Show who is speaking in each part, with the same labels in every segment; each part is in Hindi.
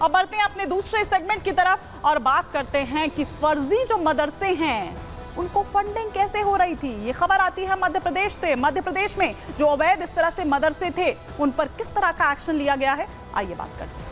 Speaker 1: अब बढ़ते हैं अपने दूसरे सेगमेंट की तरफ और बात करते हैं कि फर्जी जो मदरसे हैं उनको फंडिंग कैसे हो रही थी। ये खबर आती है मध्य प्रदेश से। मध्य प्रदेश में जो अवैध इस तरह से मदरसे थे उन पर किस तरह का एक्शन लिया गया है, आइए बात करते हैं।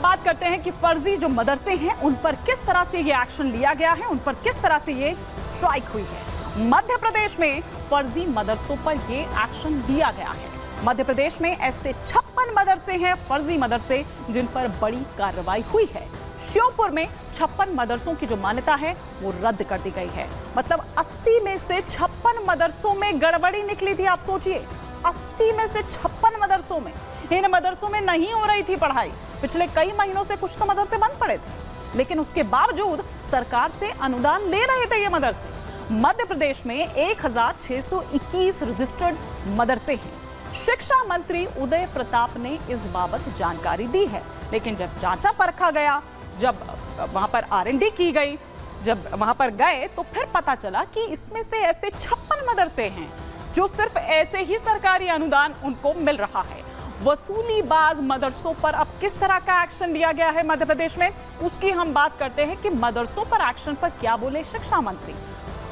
Speaker 1: बात करते हैं कि फर्जी जो मदरसे हैं उन पर किस तरह से ये एक्शन लिया गया है, उन पर किस तरह से ये स्ट्राइक हुई है। मध्य प्रदेश में फर्जी मदरसों पर ये एक्शन लिया गया है। मध्य प्रदेश में ऐसे 56 मदरसे हैं, फर्जी मदरसे, जिन पर बड़ी कार्रवाई हुई है। श्योपुर में 56 मदरसों की जो मान्यता है वो रद्द कर दी गई है। मतलब 80 में से 56 मदरसों में गड़बड़ी निकली थी। आप सोचिए, 80 में से 56 मदरसों में, इन मदरसों में नहीं हो रही थी पढ़ाई। पिछले कई महीनों से कुछ तो मदरसे बंद पड़े थे, लेकिन उसके बावजूद सरकार से अनुदान ले रहे थे ये मदरसे। मध्य प्रदेश में 1621 रजिस्टर्ड मदरसे हैं। शिक्षा मंत्री उदय प्रताप ने इस बाबत जानकारी दी है, लेकिन जब जांचा परखा गया, जब वहां पर R&D की गई, जब वहां पर गए तो फिर पता चला कि इसमें से ऐसे 56 मदरसे हैं जो सिर्फ ऐसे ही सरकारी अनुदान उनको मिल रहा है। वसूलीबाज मदरसों पर अब किस तरह का एक्शन लिया गया है मध्य प्रदेश में, उसकी हम बात करते हैं कि मदरसों पर एक्शन पर क्या बोले शिक्षा मंत्री।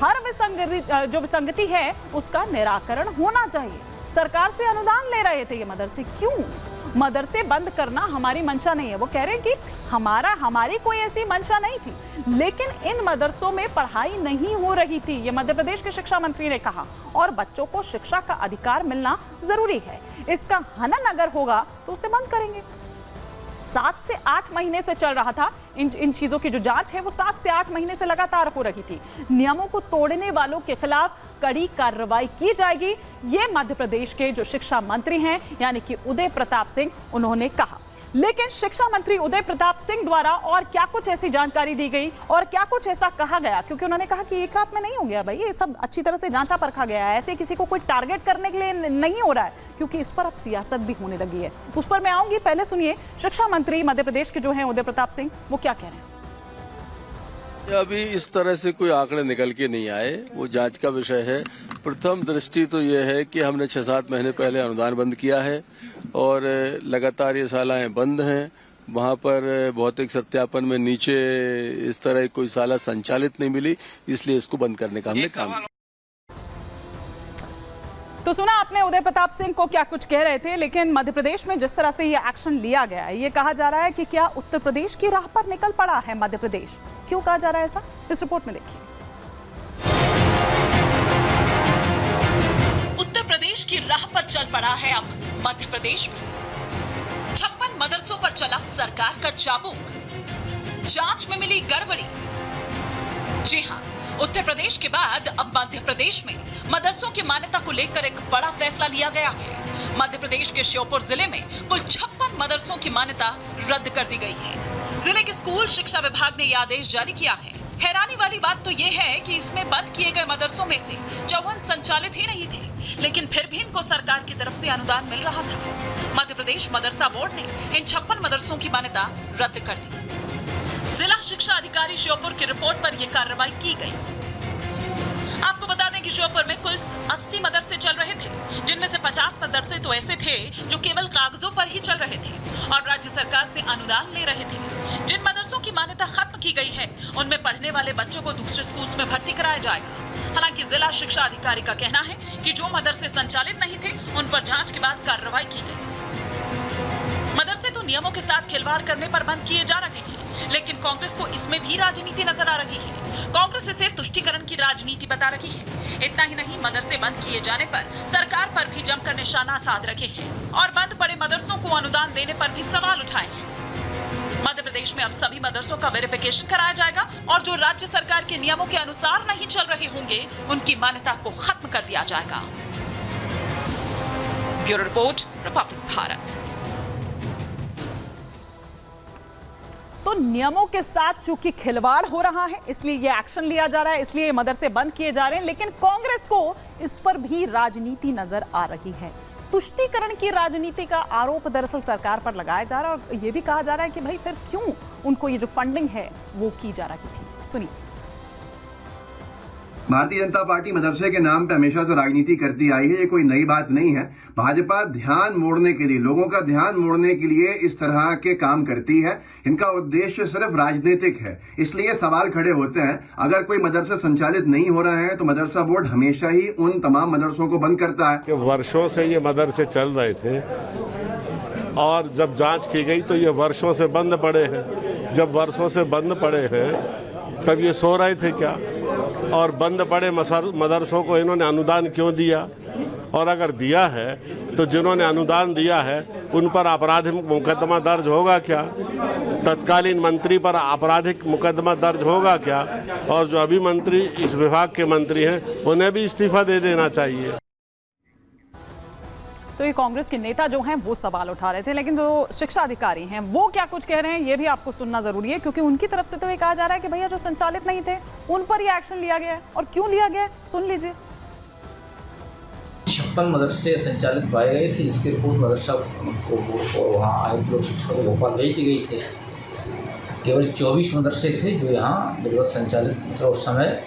Speaker 1: हर विसंगति है उसका निराकरण होना चाहिए। सरकार से अनुदान ले रहे थे ये मदरसे, क्यों? मदरसे बंद करना हमारी मंशा नहीं है। वो कह रहे हैं कि हमारी कोई ऐसी मंशा नहीं थी, लेकिन इन मदरसों में पढ़ाई नहीं हो रही थी, ये मध्य प्रदेश के शिक्षा मंत्री ने कहा। और बच्चों को शिक्षा का अधिकार मिलना जरूरी है। इसका हनन अगर होगा तो उसे बंद करेंगे। 7 से 8 महीने से चल रहा था इन चीजों की जो जांच है वो 7 से 8 महीने से लगातार हो रही थी। नियमों को तोड़ने वालों के खिलाफ कड़ी कार्रवाई की जाएगी, ये मध्य प्रदेश के जो शिक्षा मंत्री हैं यानी कि उदय प्रताप सिंह, उन्होंने कहा। लेकिन शिक्षा मंत्री उदय प्रताप सिंह द्वारा और क्या कुछ ऐसी जानकारी दी गई और क्या कुछ ऐसा कहा गया, क्योंकि उन्होंने कहा कि एक रात में नहीं हो गया भाई, ये सब अच्छी तरह से जांचा परखा गया है। ऐसे किसी को कोई टारगेट करने के लिए नहीं हो रहा है, क्योंकि इस पर अब सियासत भी होने लगी है। उस पर मैं आऊंगी, पहले सुनिए शिक्षा मंत्री मध्य प्रदेश के जो है उदय प्रताप सिंह, वो क्या कह रहे हैं।
Speaker 2: अभी इस तरह से कोई आंकड़े निकल के नहीं आए, वो जांच का विषय है। प्रथम दृष्टि तो ये है कि हमने 6-7 महीने पहले अनुदान बंद किया है और लगातार ये शालाएं बंद हैं। वहाँ पर भौतिक सत्यापन में नीचे इस तरह कोई शाला संचालित नहीं मिली, इसलिए इसको बंद करने का हमने काम किया।
Speaker 1: तो सुना आपने उदय प्रताप सिंह को क्या कुछ कह रहे थे, लेकिन मध्य प्रदेश में जिस तरह से ये एक्शन लिया गया है, ये कहा जा रहा है कि क्या उत्तर प्रदेश की राह पर निकल पड़ा है मध्य प्रदेश। क्यों कहा जा रहा है ऐसा, इस रिपोर्ट में देखिए।
Speaker 3: उत्तर प्रदेश की राह पर चल पड़ा है अब मध्य प्रदेश में। 56 मदरसों पर चला सरकार का चाबुक, जांच में मिली गड़बड़ी। जी हां, उत्तर प्रदेश के बाद अब मध्य प्रदेश में मदरसों की मान्यता को लेकर एक बड़ा फैसला लिया गया है। मध्य प्रदेश के श्योपुर जिले में कुल 56 मदरसों की मान्यता रद्द कर दी गई है। जिले के स्कूल शिक्षा विभाग ने यह आदेश जारी किया है। हैरानी वाली बात तो यह है कि इसमें बंद किए गए मदरसों में से 54 संचालित ही नहीं थे, लेकिन फिर भी इनको सरकार की तरफ से अनुदान मिल रहा था। मध्य प्रदेश मदरसा बोर्ड ने इन 56 मदरसों की मान्यता रद्द कर दी। जिला शिक्षा अधिकारी श्योपुर की रिपोर्ट पर यह कार्रवाई की गई। आपको बता दें कि श्योपुर में कुल 80 मदरसे चल रहे थे, जिनमें से 50 मदरसे तो ऐसे थे जो केवल कागजों पर ही चल रहे थे और राज्य सरकार से अनुदान ले रहे थे। जिन मदरसों की मान्यता खत्म की गई है, उनमें पढ़ने वाले बच्चों को दूसरे स्कूल्स में भर्ती कराया जाएगा। हालांकि जिला शिक्षा अधिकारी का कहना है कि जो मदरसे संचालित नहीं थे, उन पर जांच के बाद कार्रवाई की गई। मदरसे तो नियमों के साथ खिलवाड़ करने पर बंद किए जा रहे हैं, लेकिन कांग्रेस को इसमें भी राजनीति नजर आ रही है। कांग्रेस इसे तुष्टीकरण की राजनीति बता रही है। इतना ही नहीं, मदरसे बंद किए जाने पर सरकार पर भी जमकर निशाना साध रखे हैं और बंद पड़े मदरसों को अनुदान देने पर भी सवाल उठाए हैं। मध्य प्रदेश में अब सभी मदरसों का वेरिफिकेशन कराया जाएगा और जो राज्य सरकार के नियमों के अनुसार नहीं चल रहे होंगे, उनकी मान्यता को खत्म कर दिया जाएगा। Bureau report, Republic Bharat.
Speaker 1: तो नियमों के साथ चूंकि खिलवाड़ हो रहा है इसलिए ये एक्शन लिया जा रहा है, इसलिए ये मदरसे बंद किए जा रहे हैं। लेकिन कांग्रेस को इस पर भी राजनीति नजर आ रही है। तुष्टीकरण की राजनीति का आरोप दरअसल सरकार पर लगाया जा रहा है और ये भी कहा जा रहा है कि भाई फिर क्यों उनको ये जो फंडिंग है वो की जा रही थी। सुनिए।
Speaker 4: भारतीय जनता पार्टी मदरसे के नाम पे हमेशा से राजनीति करती आई है, ये कोई नई बात नहीं है। भाजपा ध्यान मोड़ने के लिए, लोगों का ध्यान मोड़ने के लिए इस तरह के काम करती है। इनका उद्देश्य सिर्फ राजनीतिक है। इसलिए सवाल खड़े होते हैं, अगर कोई मदरसा संचालित नहीं हो रहा है तो मदरसा बोर्ड हमेशा ही उन तमाम मदरसों को बंद करता है।
Speaker 5: कि वर्षों से ये मदरसे चल रहे थे और जब जांच की गई तो ये वर्षों से बंद पड़े हैं। जब वर्षों से बंद पड़े हैं तब ये सो रहे थे क्या? और बंद पड़े मदरसों को इन्होंने अनुदान क्यों दिया? और अगर दिया है तो जिन्होंने अनुदान दिया है उन पर आपराधिक मुकदमा दर्ज होगा क्या? तत्कालीन मंत्री पर आपराधिक मुकदमा दर्ज होगा क्या? और जो अभी मंत्री इस विभाग के मंत्री हैं उन्हें भी इस्तीफा दे देना चाहिए।
Speaker 1: तो ये कांग्रेस के नेता जो हैं वो सवाल उठा रहे थे, लेकिन जो शिक्षा अधिकारी हैं वो क्या कुछ कह रहे हैं ये भी आपको सुनना जरूरी है, क्योंकि उनकी तरफ से तो ये कहा जा रहा है कि भैया जो संचालित नहीं थे उन पर ही एक्शन लिया गया है। और क्यों लिया गया है सुन लीजिए।
Speaker 6: 56 मदरसे संचालित पाए गए थे, जिसकी रिपोर्ट मदरसा को वहाँ आए लोक शिक्षकों को भोपाल भेज दी गई थी। केवल 24 मदरसे थे जो यहाँ विधिवत संचालित, मतलब उस समय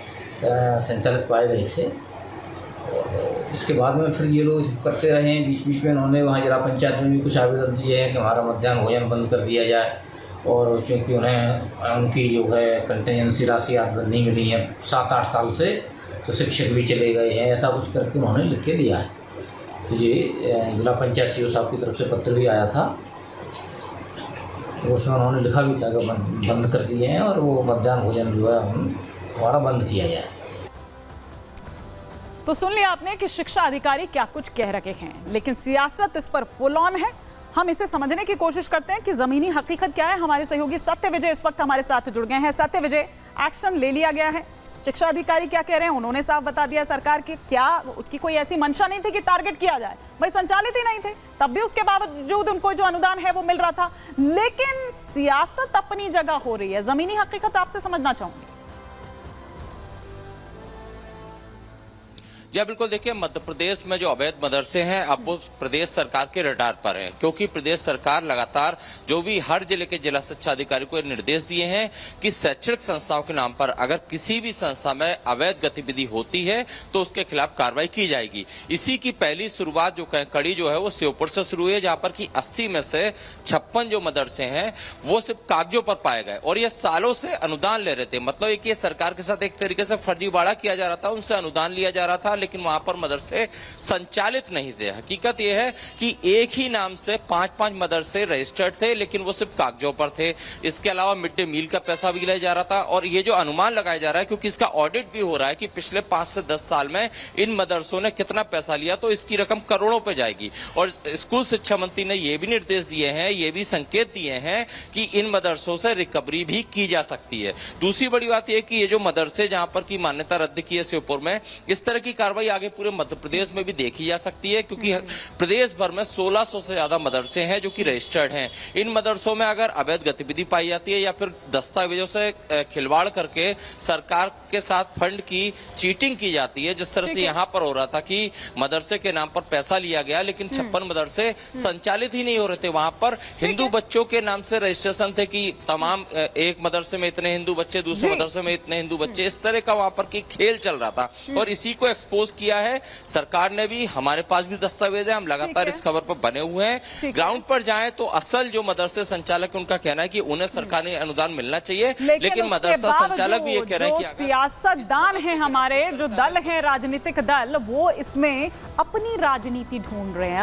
Speaker 6: संचालित पाए गए थे। इसके बाद में फिर ये लोग करते रहे हैं। बीच बीच में उन्होंने वहाँ जिला पंचायत में भी कुछ आवेदन दिए हैं कि हमारा मध्याह्न भोजन बंद कर दिया जाए। और चूँकि उन्हें उनकी जो है कंटिजेंसी राशि नहीं मिली है 7-8 साल से, तो शिक्षक भी चले गए हैं। ऐसा कुछ करके उन्होंने लिख के दिया है। तो ये जिला पंचायत सीओ साहब की तरफ से पत्र भी आया था, तो उसमें उन्होंने लिखा भी था कि बंद कर दिए हैं और वो मध्याह्न भोजन जो है हमारा बंद किया जाए।
Speaker 1: तो सुन लिया आपने कि शिक्षा अधिकारी क्या कुछ कह रखे हैं, लेकिन सियासत इस पर फुल ऑन है। हम इसे समझने की कोशिश करते हैं कि जमीनी हकीकत क्या है। हमारे सहयोगी सत्य विजय इस वक्त हमारे साथ जुड़ गए हैं। सत्य विजय, एक्शन ले लिया गया है, शिक्षा अधिकारी क्या कह रहे हैं? उन्होंने साफ बता दिया सरकार की क्या उसकी कोई ऐसी मंशा नहीं थी कि टारगेट किया जाए। भाई संचालित ही नहीं थे, तब भी उसके बावजूद उनको जो अनुदान है वो मिल रहा था। लेकिन सियासत अपनी जगह हो रही है। जमीनी हकीकत आपसे समझना चाहूंगी।
Speaker 7: जी बिल्कुल, देखिए मध्य प्रदेश में जो अवैध मदरसे हैं अब वो प्रदेश सरकार के रडार पर हैं, क्योंकि प्रदेश सरकार लगातार जो भी हर जिले के जिला शिक्षा अधिकारी को निर्देश दिए हैं कि शैक्षणिक संस्थाओं के नाम पर अगर किसी भी संस्था में अवैध गतिविधि होती है तो उसके खिलाफ कार्रवाई की जाएगी। इसी की पहली शुरुआत जो कड़ी जो है वो श्योपुर से शुरू हुई है, जहां पर कि 80 में से 56 जो मदरसे हैं वो सिर्फ कागजों पर पाए गए और ये सालों से अनुदान ले रहे थे। मतलब एक ये सरकार के साथ एक तरीके से फर्जीवाड़ा किया जा रहा था, उनसे अनुदान लिया जा रहा था, लेकिन वहां पर मदरसे संचालित नहीं थे। हकीकत यह है कि एक ही नाम से 5-5 मदरसे रजिस्टर्ड थे, लेकिन वो सिर्फ कागजों पर थे। इसके अलावा मिड डे मील का पैसा भी लिया जा रहा था। और ये जो अनुमान लगाया जा रहा है, क्योंकि इसका ऑडिट भी हो रहा है कि पिछले 5 से 10 साल में इन मदरसों ने कितना पैसा लिया, तो इसकी रकम करोड़ों पे जाएगी। और स्कूल शिक्षा मंत्री ने यह भी निर्देश दिए हैं, ये भी संकेत दिए हैं कि इन मदरसों से रिकवरी भी की जा सकती है। दूसरी बड़ी बात यह कि ये जो मदरसे जहां पर की मान्यता रद्द की है श्योपुर में, इस तरह की कार्रवाई आगे पूरे मध्य प्रदेश में भी देखी जा सकती है, क्योंकि प्रदेश भर में 1600 से ज्यादा मदरसे हैं जो कि रजिस्टर्ड हैं। इन मदरसों में अगर अवैध गतिविधि पाई जाती है या फिर दस्तावेजों से खिलवाड़ करके सरकार के साथ फंड की चीटिंग की जाती है, जिस तरह से यहाँ पर हो रहा था कि मदरसे के नाम पर पैसा लिया गया लेकिन 56 मदरसे संचालित ही नहीं हो रहे थे। वहां पर हिंदू बच्चों के नाम से रजिस्ट्रेशन थे कि तमाम एक मदरसे में इतने हिंदू बच्चे, दूसरे मदरसे में इतने हिंदू बच्चे, इस तरह का वहां पर की खेल चल रहा था। और इसी को एक्सपोज किया है सरकार ने भी। हमारे पास भी दस्तावेज है, हम लगातार इस खबर पर बने हुए हैं। ग्राउंड पर जाएं तो असल जो मदरसे संचालक उनका कहना है कि उन्हें सरकारी अनुदान मिलना चाहिए, लेकिन मदरसा संचालक भी ये कह रहे हैं कि
Speaker 1: सियासतदान है हमारे जो दल है, राजनीतिक दल, वो इसमें अपनी राजनीति ढूंढ रहे हैं।